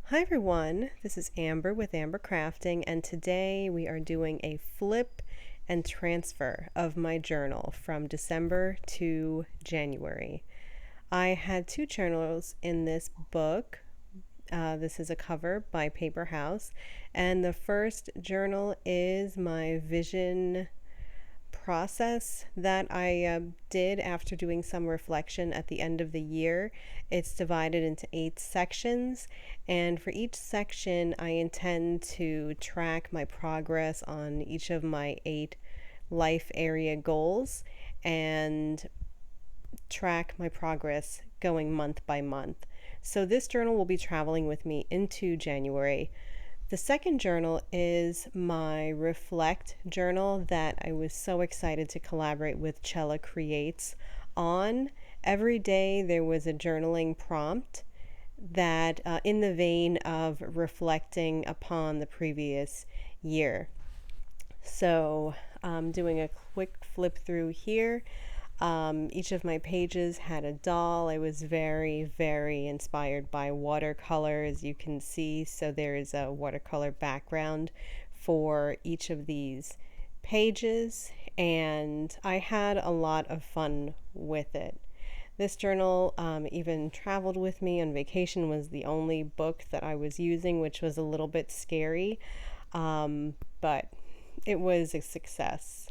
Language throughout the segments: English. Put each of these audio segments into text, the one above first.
Hi everyone, this is Amber with Amber Crafting, and today we are doing a flip and transfer of my journal from December to January. I had two journals in this book. This is a cover by Paper House, and the first journal is my vision process that I did after doing some reflection at the end of the year. It's divided into 8 sections, and for each section, I intend to track my progress on each of my 8 life area goals and track my progress going month by month. So, this journal will be traveling with me into January. The second journal is my Reflect journal that I was so excited to collaborate with Cella Creates on. Every day there was a journaling prompt that, in the vein of reflecting upon the previous year. So, doing a quick flip through here. Each of my pages had a doll. I was very inspired by watercolor, as you can see. So there is a watercolor background for each of these pages, and I had a lot of fun with it. This journal even traveled with me on vacation, was the only book that I was using, which was a little bit scary, but it was a success.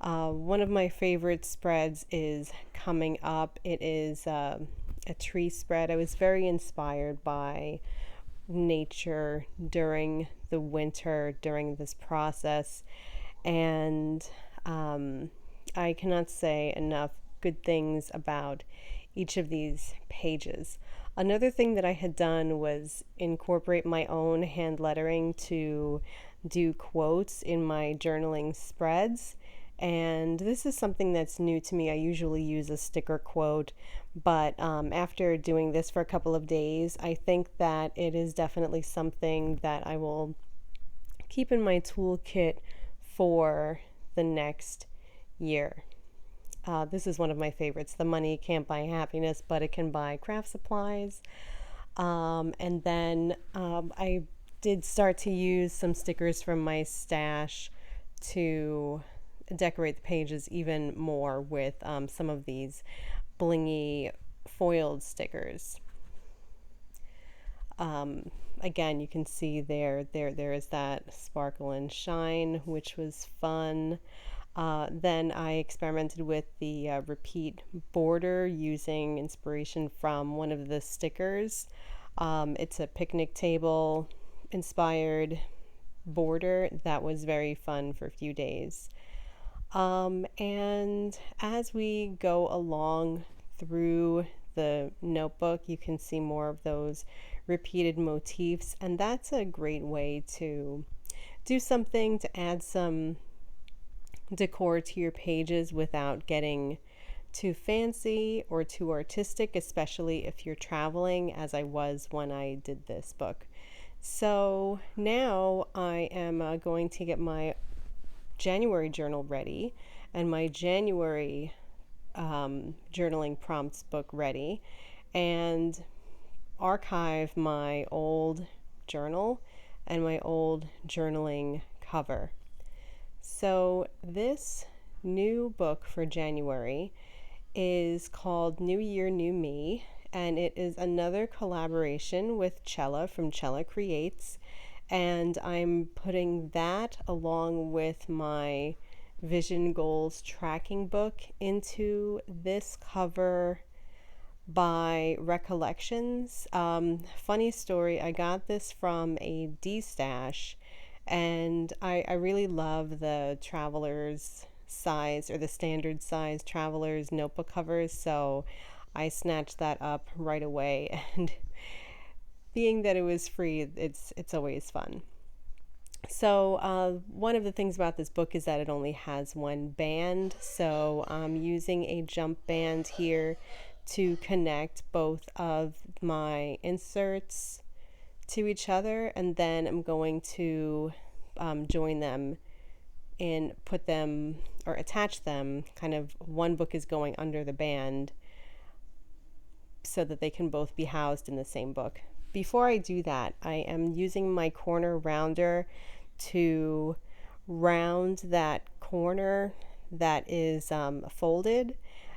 One of my favorite spreads is coming up. It is a tree spread. I was very inspired by nature during the winter, during this process, and I cannot say enough good things about each of these pages. Another thing that I had done was incorporate my own hand lettering to do quotes in my journaling spreads. And this is something that's new to me. I usually use a sticker quote, but after doing this for a couple of days, I think that it is definitely something that I will keep in my toolkit for the next year. This is one of my favorites. The money can't buy happiness, but it can buy craft supplies. And then I did start to use some stickers from my stash to decorate the pages even more with some of these blingy foiled stickers. Again, you can see there is that sparkle and shine, which was fun. Then I experimented with the repeat border using inspiration from one of the stickers. It's a picnic table inspired border that was very fun for a few days. And as we go along through the notebook, you can see more of those repeated motifs, and that's a great way to do something to add some decor to your pages without getting too fancy or too artistic, especially if you're traveling, as I was when I did this book. So now I am going to get my January journal ready and my January journaling prompts book ready, and archive my old journal and my old journaling cover. So this new book for January is called New Year, New Me, and it is another collaboration with Cella from Cella Creates, and I'm putting that along with my vision goals tracking book into this cover by Recollections. Funny story, I got this from a D stash, and I really love the traveler's size or the standard size traveler's notebook covers, so I snatched that up right away. And being that it was free, it's always fun. So one of the things about this book is that it only has one band, so I'm using a jump band here to connect both of my inserts to each other, and then I'm going to join them and put them or attach them, kind of one book is going under the band so that they can both be housed in the same book. before I do that, I am using my corner rounder to round that corner that is folded,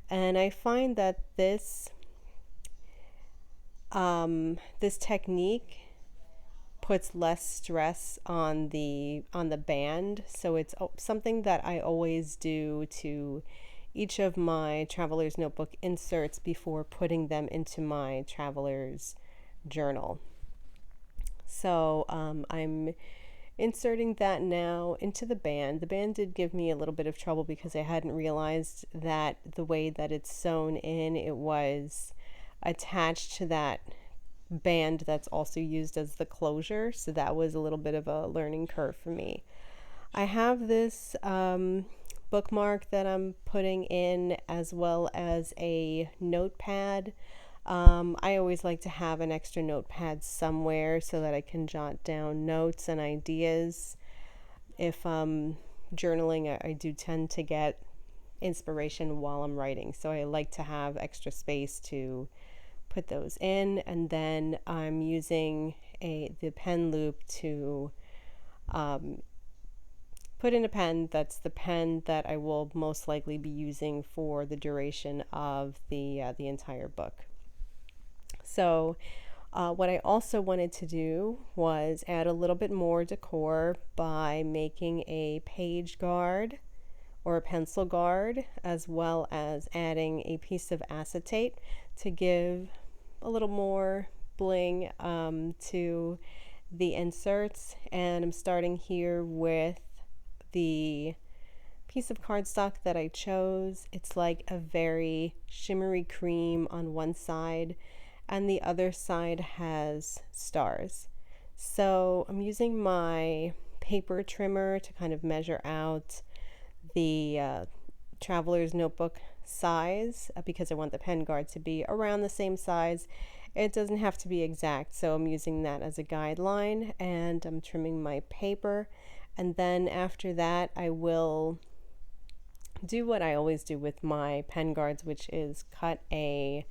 and I find that this technique puts less stress on the band. So it's something that I always do to each of my traveler's notebook inserts before putting them into my traveler's journal. So I'm inserting that now into the band. The band did give me a little bit of trouble because I hadn't realized that the way that it's sewn in, it was attached to that band that's also used as the closure. So that was a little bit of a learning curve for me. I have this bookmark that I'm putting in, as well as a notepad. I always like to have an extra notepad somewhere so that I can jot down notes and ideas. If journaling, I do tend to get inspiration while I'm writing, so I like to have extra space to put those in. And then I'm using the pen loop to put in a pen that's the pen that I will most likely be using for the duration of the entire book. So what I also wanted to do was add a little bit more decor by making a page guard or a pencil guard, as well as adding a piece of acetate to give a little more bling to the inserts. And I'm starting here with the piece of cardstock that I chose. It's like a very shimmery cream on one side, and the other side has stars. So I'm using my paper trimmer to kind of measure out the traveler's notebook size because I want the pen guard to be around the same size. It doesn't have to be exact, so I'm using that as a guideline, and I'm trimming my paper. And then after that, I will do what I always do with my pen guards, which is cut a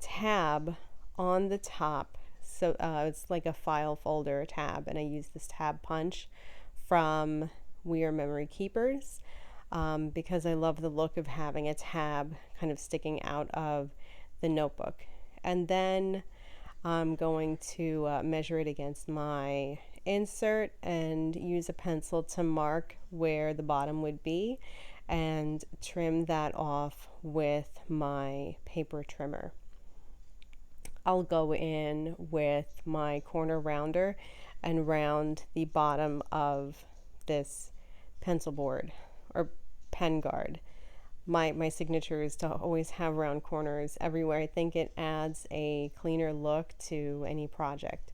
tab on the top. So it's like a file folder tab, and I use this tab punch from We Are Memory Keepers because I love the look of having a tab kind of sticking out of the notebook. And then I'm going to measure it against my insert and use a pencil to mark where the bottom would be and trim that off with my paper trimmer. I'll go in with my corner rounder and round the bottom of this pencil board or pen guard. My signature is to always have round corners everywhere. I think it adds a cleaner look to any project.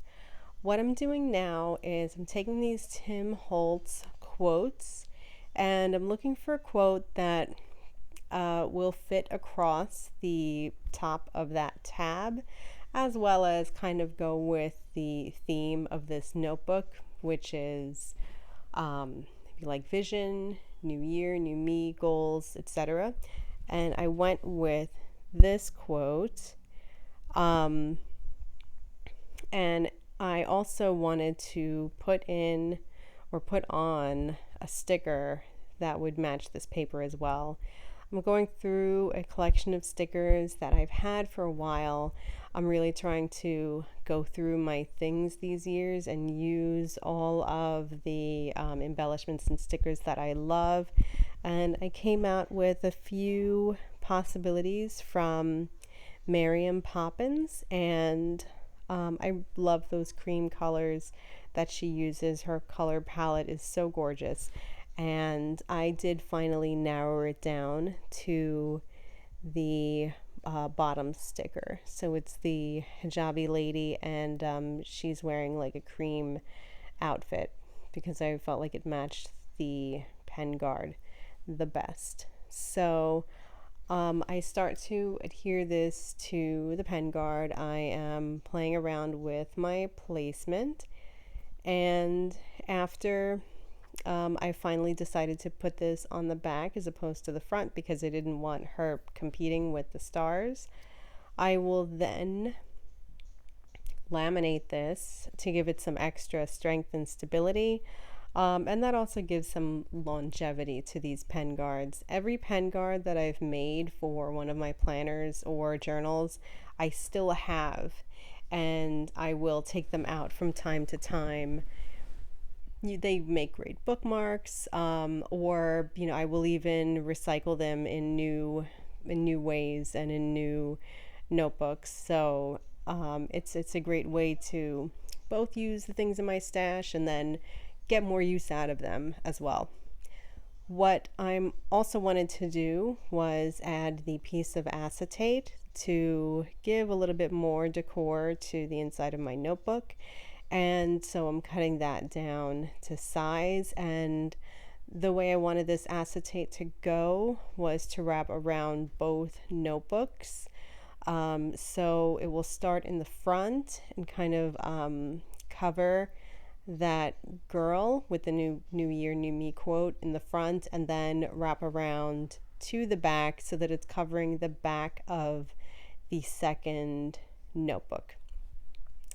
What I'm doing now is I'm taking these Tim Holtz quotes, and I'm looking for a quote that will fit across the top of that tab, as well as kind of go with the theme of this notebook, which is maybe like vision, new year, new me, goals, etc. And I went with this quote. And I also wanted to put in or put on a sticker that would match this paper as well. I'm going through a collection of stickers that I've had for a while. I'm really trying to go through my things these years and use all of the embellishments and stickers that I love. And I came out with a few possibilities from Miriam Poppins, and I love those cream colors that she uses. Her color palette is so gorgeous. And I did finally narrow it down to the bottom sticker. So it's the hijabi lady, and she's wearing like a cream outfit because I felt like it matched the pen guard the best. So I start to adhere this to the pen guard. I am playing around with my placement, and after I finally decided to put this on the back as opposed to the front because I didn't want her competing with the stars. I will then laminate this to give it some extra strength and stability. And that also gives some longevity to these pen guards. Every pen guard that I've made for one of my planners or journals, I still have, and I will take them out from time to time. They make great bookmarks, or I will even recycle them in new ways and in new notebooks. So it's a great way to both use the things in my stash and then get more use out of them as well. What I also wanted to do was add the piece of acetate to give a little bit more decor to the inside of my notebook. And so I'm cutting that down to size, and the way I wanted this acetate to go was to wrap around both notebooks. So it will start in the front and kind of cover that girl with the new year, new me quote in the front, and then wrap around to the back so that it's covering the back of the second notebook.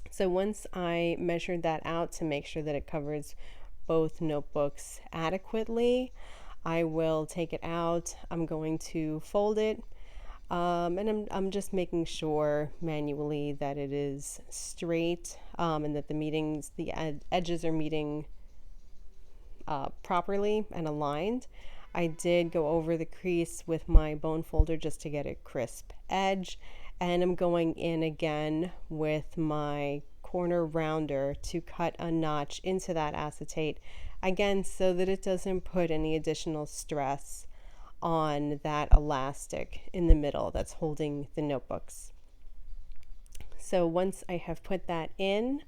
So once I measured that out to make sure that it covers both notebooks adequately, I will take it out. I'm going to fold it, and I'm just making sure manually that it is straight, and that the edges are meeting properly and aligned. I did go over the crease with my bone folder just to get a crisp edge, and I'm going in again with my corner rounder to cut a notch into that acetate again so that it doesn't put any additional stress on that elastic in the middle that's holding the notebooks. So once I have put that in,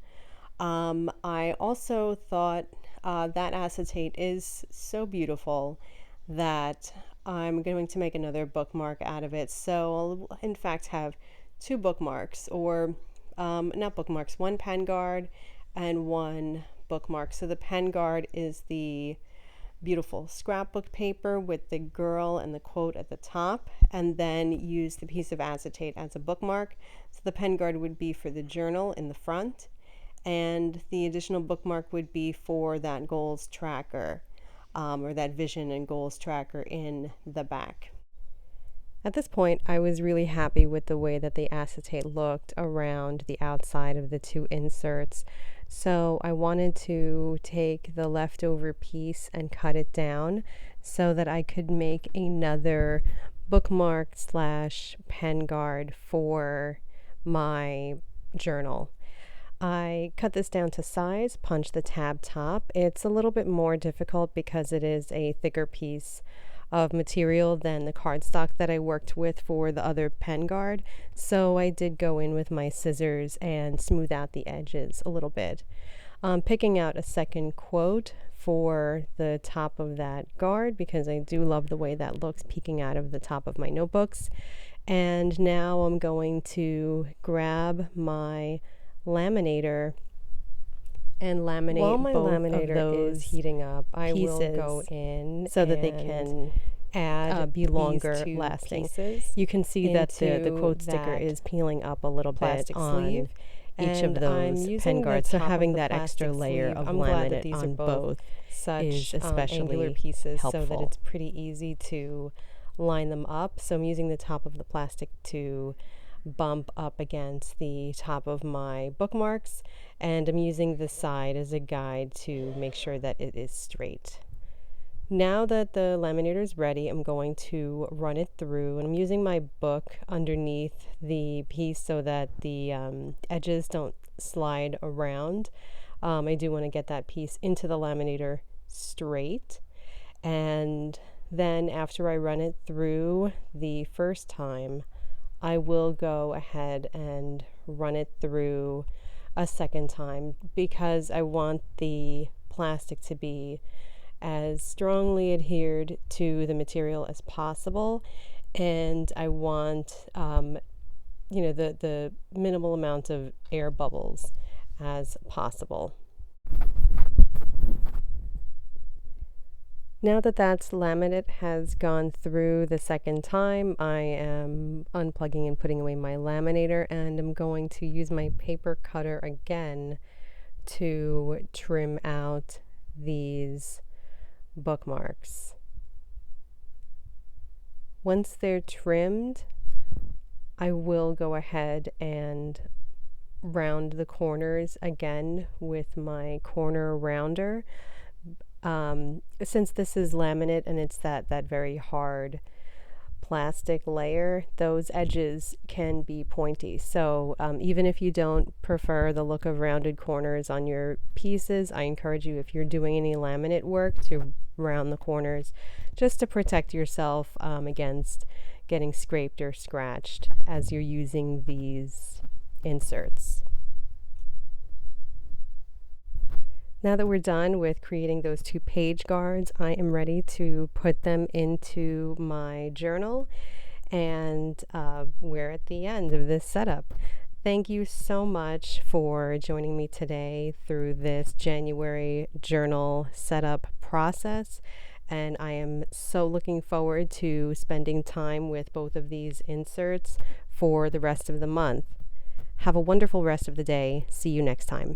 I also thought that acetate is so beautiful that I'm going to make another bookmark out of it. So I'll in fact have two bookmarks, or not bookmarks, one pen guard and one bookmark. So the pen guard is the beautiful scrapbook paper with the girl and the quote at the top, and then use the piece of acetate as a bookmark. So the pen guard would be for the journal in the front, and the additional bookmark would be for that goals tracker, or that vision and goals tracker in the back. At this point, I was really happy with the way that the acetate looked around the outside of the two inserts. So I wanted to take the leftover piece and cut it down so that I could make another bookmark / pen guard for my journal. I cut this down to size, punched the tab top. It's a little bit more difficult because it is a thicker piece of material than the cardstock that I worked with for the other pen guard. So I did go in with my scissors and smooth out the edges a little bit. Picking out a second quote for the top of that guard because I do love the way that looks peeking out of the top of my notebooks. And now I'm going to grab my laminator and laminate. While my laminator of those is heating up, I will go in so that they can add be longer lasting pieces. You can see that the quote sticker is peeling up a little bit on each of those pen guards, so having that extra layer of laminate on both is especially angular pieces helpful, so that it's pretty easy to line them up. So I'm using the top of the plastic to bump up against the top of my bookmarks, and I'm using the side as a guide to make sure that it is straight. Now that the laminator is ready, I'm going to run it through, and I'm using my book underneath the piece so that the edges don't slide around. I do want to get that piece into the laminator straight, and then after I run it through the first time, I will go ahead and run it through a second time because I want the plastic to be as strongly adhered to the material as possible, and I want the minimal amount of air bubbles as possible. Now that laminate has gone through the second time, I am unplugging and putting away my laminator, and I'm going to use my paper cutter again to trim out these bookmarks. Once they're trimmed, I will go ahead and round the corners again with my corner rounder. Since this is laminate and it's that very hard plastic layer, those edges can be pointy. So even if you don't prefer the look of rounded corners on your pieces, I encourage you, if you're doing any laminate work, to round the corners just to protect yourself against getting scraped or scratched as you're using these inserts. Now that we're done with creating those 2 page guards, I am ready to put them into my journal, and we're at the end of this setup. Thank you so much for joining me today through this January journal setup process, and I am so looking forward to spending time with both of these inserts for the rest of the month. Have a wonderful rest of the day. See you next time.